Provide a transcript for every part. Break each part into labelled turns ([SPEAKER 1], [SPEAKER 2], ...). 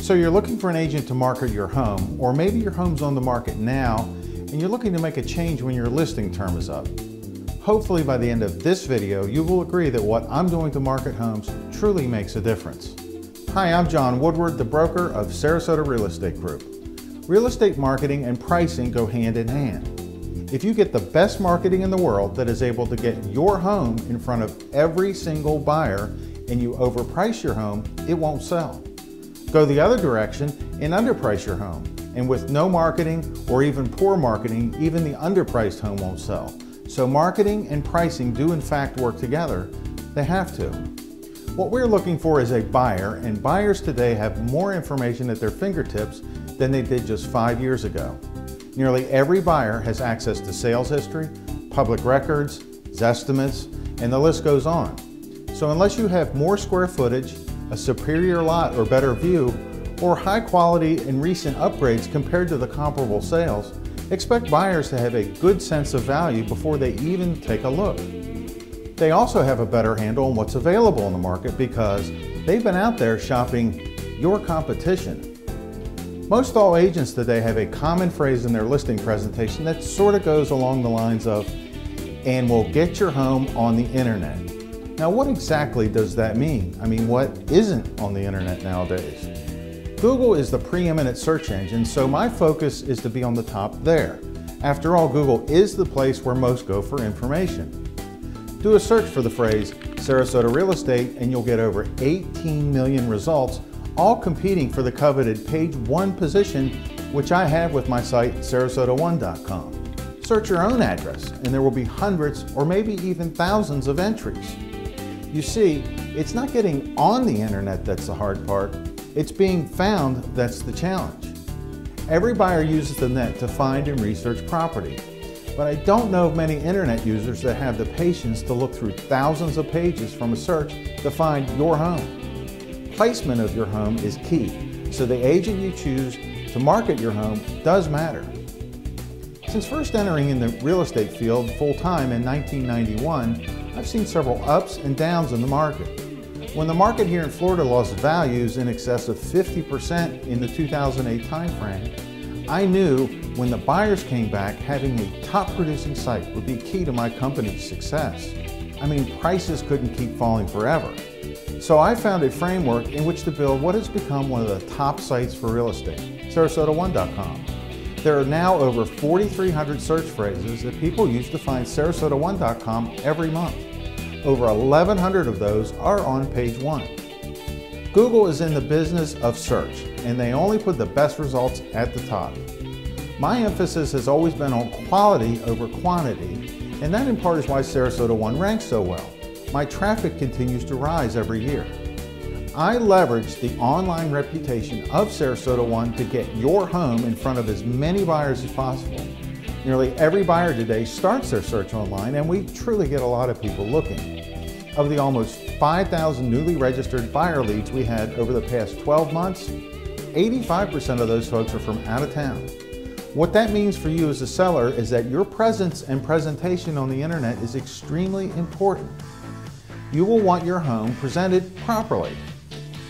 [SPEAKER 1] So you're looking for an agent to market your home, or maybe your home's on the market now and you're looking to make a change when your listing term is up. Hopefully by the end of this video, you will agree that what I'm doing to market homes truly makes a difference. Hi, I'm John Woodward, the broker of Sarasota Real Estate Group. Real estate marketing and pricing go hand in hand. If you get the best marketing in the world that is able to get your home in front of every single buyer and you overprice your home, it won't sell. Go the other direction and underprice your home. And with no marketing or even poor marketing, even the underpriced home won't sell. So marketing and pricing do in fact work together. They have to. What we're looking for is a buyer, and buyers today have more information at their fingertips than they did just 5 years ago. Nearly every buyer has access to sales history, public records, estimates, and the list goes on. So unless you have more square footage, a superior lot or better view, or high quality and recent upgrades compared to the comparable sales, expect buyers to have a good sense of value before they even take a look. They also have a better handle on what's available in the market because they've been out there shopping your competition. Most all agents today have a common phrase in their listing presentation that sort of goes along the lines of, "and we'll get your home on the internet." Now, what exactly does that mean? I mean, what isn't on the internet nowadays? Google is the preeminent search engine, so my focus is to be on the top there. After all, Google is the place where most go for information. Do a search for the phrase Sarasota Real Estate and you'll get over 18 million results, all competing for the coveted page 1 position, which I have with my site sarasota1.com. Search your own address and there will be hundreds or maybe even thousands of entries. You see, it's not getting on the internet that's the hard part. It's being found that's the challenge. Every buyer uses the net to find and research property, but I don't know of many internet users that have the patience to look through thousands of pages from a search to find your home. Placement of your home is key, so the agent you choose to market your home does matter. Since first entering in the real estate field full-time in 1991, I've seen several ups and downs in the market. When the market here in Florida lost values in excess of 50% in the 2008 timeframe, I knew when the buyers came back, having a top producing site would be key to my company's success. I mean, prices couldn't keep falling forever. So I found a framework in which to build what has become one of the top sites for real estate, sarasota1.com. There are now over 4,300 search phrases that people use to find sarasota1.com every month. Over 1,100 of those are on page 1. Google is in the business of search, and they only put the best results at the top. My emphasis has always been on quality over quantity, and that in part is why Sarasota One ranks so well. My traffic continues to rise every year. I leverage the online reputation of Sarasota One to get your home in front of as many buyers as possible. Nearly every buyer today starts their search online, and we truly get a lot of people looking. Of the almost 5,000 newly registered buyer leads we had over the past 12 months, 85% of those folks are from out of town. What that means for you as a seller is that your presence and presentation on the internet is extremely important. You will want your home presented properly.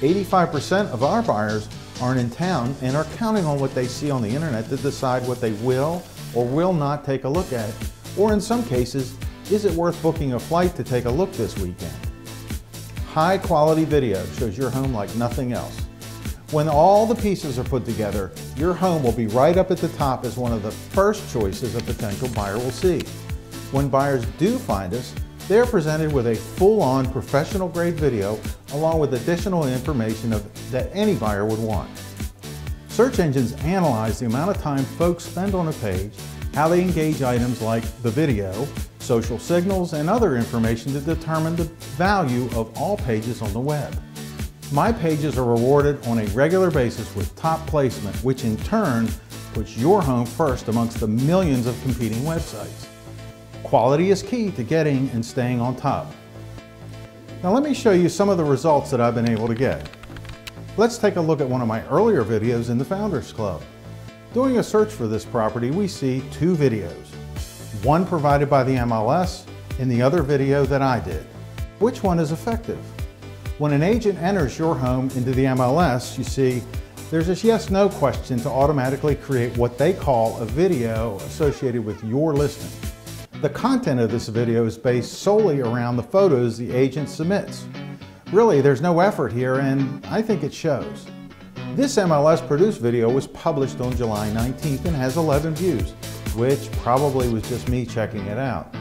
[SPEAKER 1] 85% of our buyers aren't in town and are counting on what they see on the internet to decide what they will or will not take a look at, or in some cases, is it worth booking a flight to take a look this weekend? High quality video shows your home like nothing else. When all the pieces are put together, your home will be right up at the top as one of the first choices a potential buyer will see. When buyers do find us, they're presented with a full-on professional grade video along with additional information that any buyer would want. Search engines analyze the amount of time folks spend on a page, how they engage items like the video, social signals, and other information to determine the value of all pages on the web. My pages are rewarded on a regular basis with top placement, which in turn puts your home first amongst the millions of competing websites. Quality is key to getting and staying on top. Now let me show you some of the results that I've been able to get. Let's take a look at one of my earlier videos in the Founders Club. Doing a search for this property, we see 2 videos. One provided by the MLS and the other video that I did. Which one is effective? When an agent enters your home into the MLS, you see There's this yes/no question to automatically create what they call a video associated with your listing. The content of this video is based solely around the photos the agent submits. Really, there's no effort here, and I think it shows. This MLS produced video was published on July 19th and has 11 views, which probably was just me checking it out.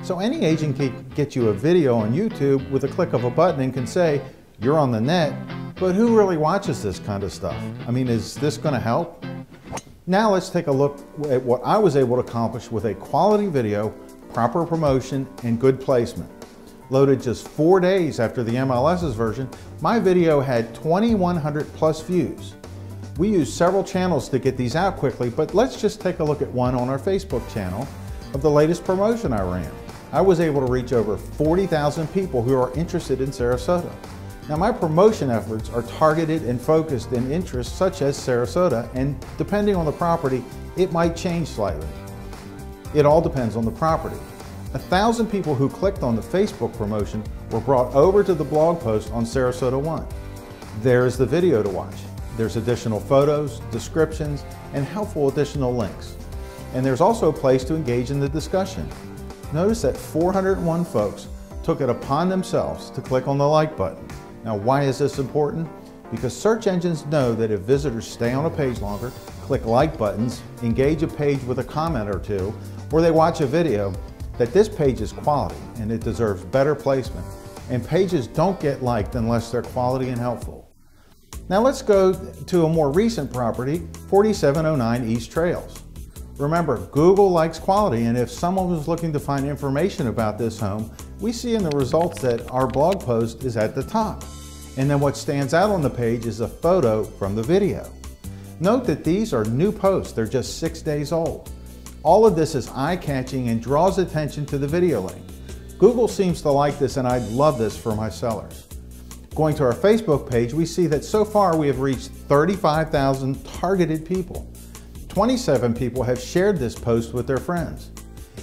[SPEAKER 1] So any agent can get you a video on YouTube with a click of a button and can say, "You're on the net," but who really watches this kind of stuff? I mean, is this going to help? Now let's take a look at what I was able to accomplish with a quality video, proper promotion, and good placement. Loaded just 4 days after the MLS's version, my video had 2,100 plus views. We used several channels to get these out quickly, but let's just take a look at one on our Facebook channel of the latest promotion I ran. I was able to reach over 40,000 people who are interested in Sarasota. Now my promotion efforts are targeted and focused in interests such as Sarasota, and depending on the property, it might change slightly. It all depends on the property. 1,000 people who clicked on the Facebook promotion were brought over to the blog post on Sarasota One. There's the video to watch. There's additional photos, descriptions, and helpful additional links. And there's also a place to engage in the discussion. Notice that 401 folks took it upon themselves to click on the like button. Now, why is this important? Because search engines know that if visitors stay on a page longer, click like buttons, engage a page with a comment or two, or they watch a video, that this page is quality and it deserves better placement. And pages don't get liked unless they're quality and helpful. Now let's go to a more recent property, 4709 East Trails. Remember, Google likes quality, and if someone was looking to find information about this home, we see in the results that our blog post is at the top. And then what stands out on the page is a photo from the video. Note that these are new posts, they're just 6 days old. All of this is eye-catching and draws attention to the video link. Google seems to like this, and I'd love this for my sellers. Going to our Facebook page, we see that so far we have reached 35,000 targeted people. 27 people have shared this post with their friends.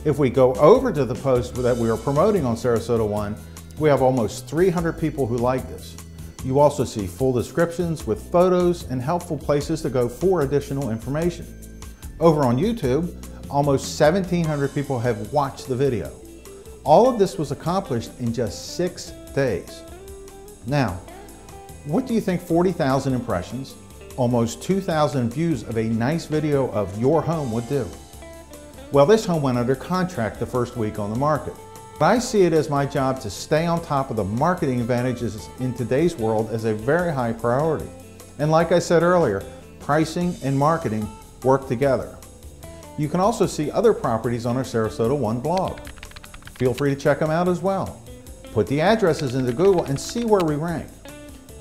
[SPEAKER 1] If we go over to the post that we are promoting on Sarasota One, we have almost 300 people who like this. You also see full descriptions with photos and helpful places to go for additional information. Over on YouTube, almost 1,700 people have watched the video. All of this was accomplished in just 6 days. Now, what do you think 40,000 impressions, almost 2,000 views of a nice video of your home would do? Well, this home went under contract the first week on the market. But I see it as my job to stay on top of the marketing advantages in today's world as a very high priority. And like I said earlier, pricing and marketing work together. You can also see other properties on our Sarasota One blog. Feel free to check them out as well. Put the addresses into Google and see where we rank.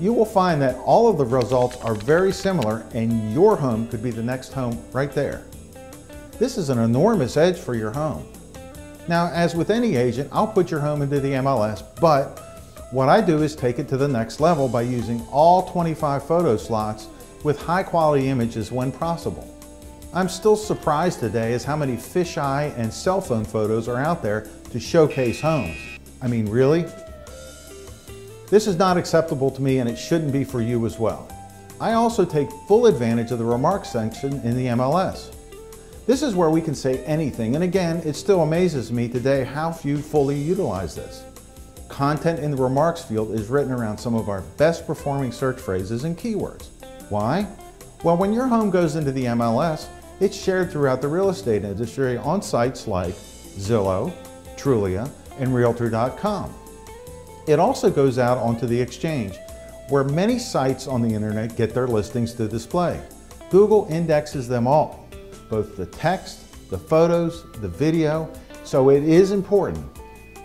[SPEAKER 1] You will find that all of the results are very similar, and your home could be the next home right there. This is an enormous edge for your home. Now, as with any agent, I'll put your home into the MLS, but what I do is take it to the next level by using all 25 photo slots with high quality images when possible. I'm still surprised today as how many fisheye and cell phone photos are out there to showcase homes. I mean, really? This is not acceptable to me, and it shouldn't be for you as well. I also take full advantage of the remarks section in the MLS. This is where we can say anything, and again, it still amazes me today how few fully utilize this. Content in the remarks field is written around some of our best performing search phrases and keywords. Why? Well, when your home goes into the MLS, it's shared throughout the real estate industry on sites like Zillow, Trulia, and Realtor.com. It also goes out onto the exchange, where many sites on the internet get their listings to display. Google indexes them all, both the text, the photos, the video, so it is important.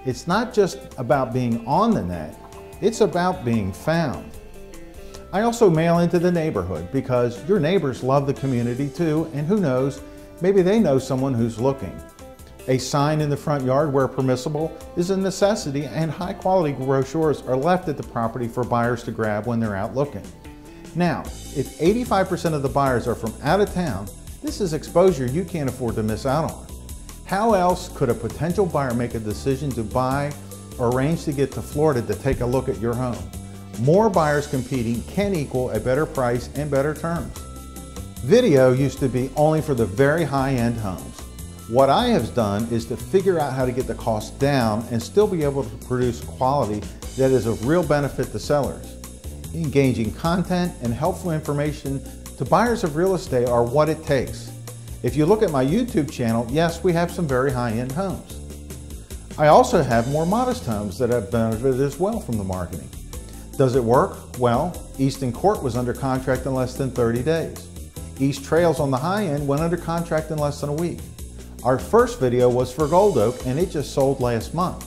[SPEAKER 1] It's not just about being on the net, it's about being found. I also mail into the neighborhood because your neighbors love the community too, and who knows, maybe they know someone who's looking. A sign in the front yard where permissible is a necessity, and high quality brochures are left at the property for buyers to grab when they're out looking. Now, if 85% of the buyers are from out of town, this is exposure you can't afford to miss out on. How else could a potential buyer make a decision to buy or arrange to get to Florida to take a look at your home? More buyers competing can equal a better price and better terms. Video used to be only for the very high-end homes. What I have done is to figure out how to get the cost down and still be able to produce quality that is of real benefit to sellers. Engaging content and helpful information to buyers of real estate are what it takes. If you look at my YouTube channel, yes, we have some very high-end homes. I also have more modest homes that have benefited as well from the marketing. Does it work? Well, Easton Court was under contract in less than 30 days. East Trails on the high end went under contract in less than a week. Our first video was for Gold Oak and it just sold last month.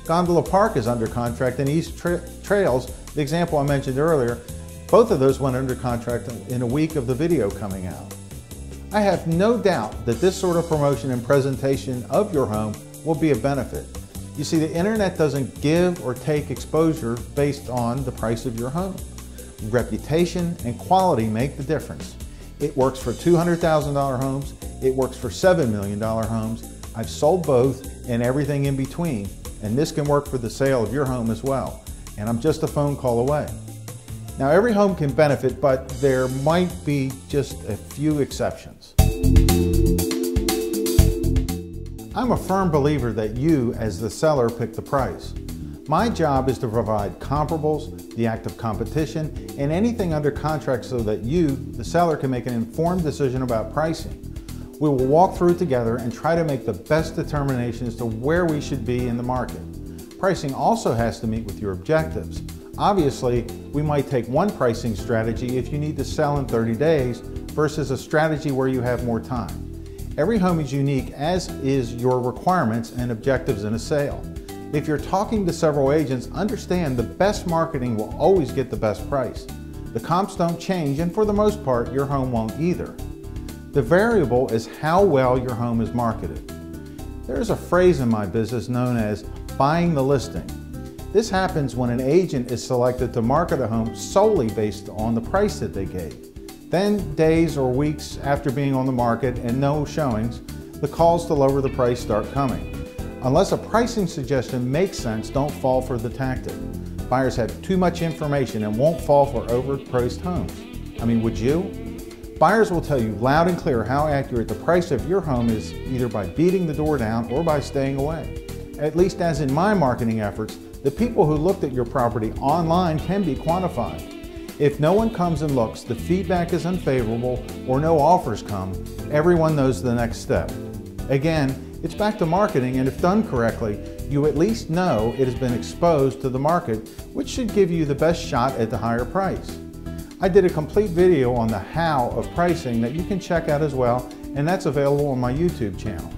[SPEAKER 1] Gondola Park is under contract and East Trails, the example I mentioned earlier, both of those went under contract in a week of the video coming out. I have no doubt that this sort of promotion and presentation of your home will be a benefit. You see, the internet doesn't give or take exposure based on the price of your home. Reputation and quality make the difference. It works for $200,000 homes, it works for $7 million homes. I've sold both and everything in between, and this can work for the sale of your home as well. And I'm just a phone call away. Now, every home can benefit, but there might be just a few exceptions. I'm a firm believer that you, as the seller, pick the price. My job is to provide comparables, the act of competition, and anything under contract so that you, the seller, can make an informed decision about pricing. We will walk through together and try to make the best determination as to where we should be in the market. Pricing also has to meet with your objectives. Obviously, we might take one pricing strategy if you need to sell in 30 days versus a strategy where you have more time. Every home is unique, as is your requirements and objectives in a sale. If you're talking to several agents, understand the best marketing will always get the best price. The comps don't change, and for the most part, your home won't either. The variable is how well your home is marketed. There is a phrase in my business known as buying the listing. This happens when an agent is selected to market a home solely based on the price that they gave. Then, days or weeks after being on the market and no showings, the calls to lower the price start coming. Unless a pricing suggestion makes sense, don't fall for the tactic. Buyers have too much information and won't fall for overpriced homes. I mean, would you? Buyers will tell you loud and clear how accurate the price of your home is, either by beating the door down or by staying away. At least as in my marketing efforts, the people who looked at your property online can be quantified. If no one comes and looks, the feedback is unfavorable, or no offers come, everyone knows the next step. Again, it's back to marketing, and if done correctly, you at least know it has been exposed to the market, which should give you the best shot at the higher price. I did a complete video on the how of pricing that you can check out as well, and that's available on my YouTube channel.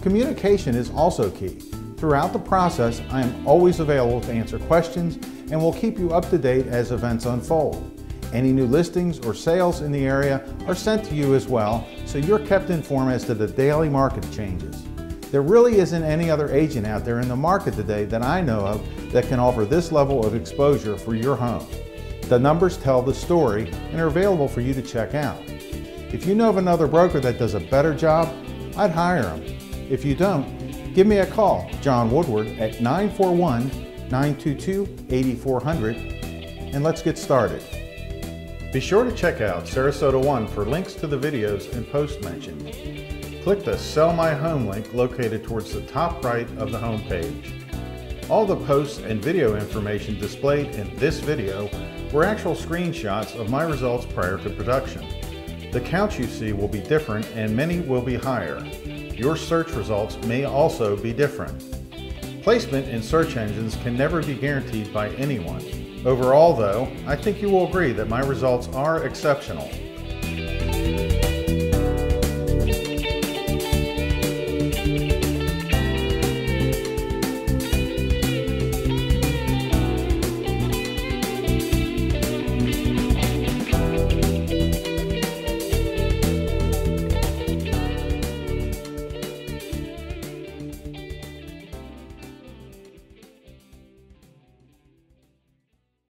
[SPEAKER 1] Communication is also key. Throughout the process, I am always available to answer questions and will keep you up to date as events unfold. Any new listings or sales in the area are sent to you as well, so you're kept informed as to the daily market changes. There really isn't any other agent out there in the market today that I know of that can offer this level of exposure for your home. The numbers tell the story and are available for you to check out. If you know of another broker that does a better job, I'd hire them. If you don't, give me a call, John Woodward, at 941-922-8400, and let's get started. Be sure to check out Sarasota One for links to the videos and posts mentioned. Click the Sell My Home link located towards the top right of the home page. All the posts and video information displayed in this video were actual screenshots of my results prior to production. The counts you see will be different and many will be higher. Your search results may also be different. Placement in search engines can never be guaranteed by anyone. Overall though, I think you will agree that my results are exceptional.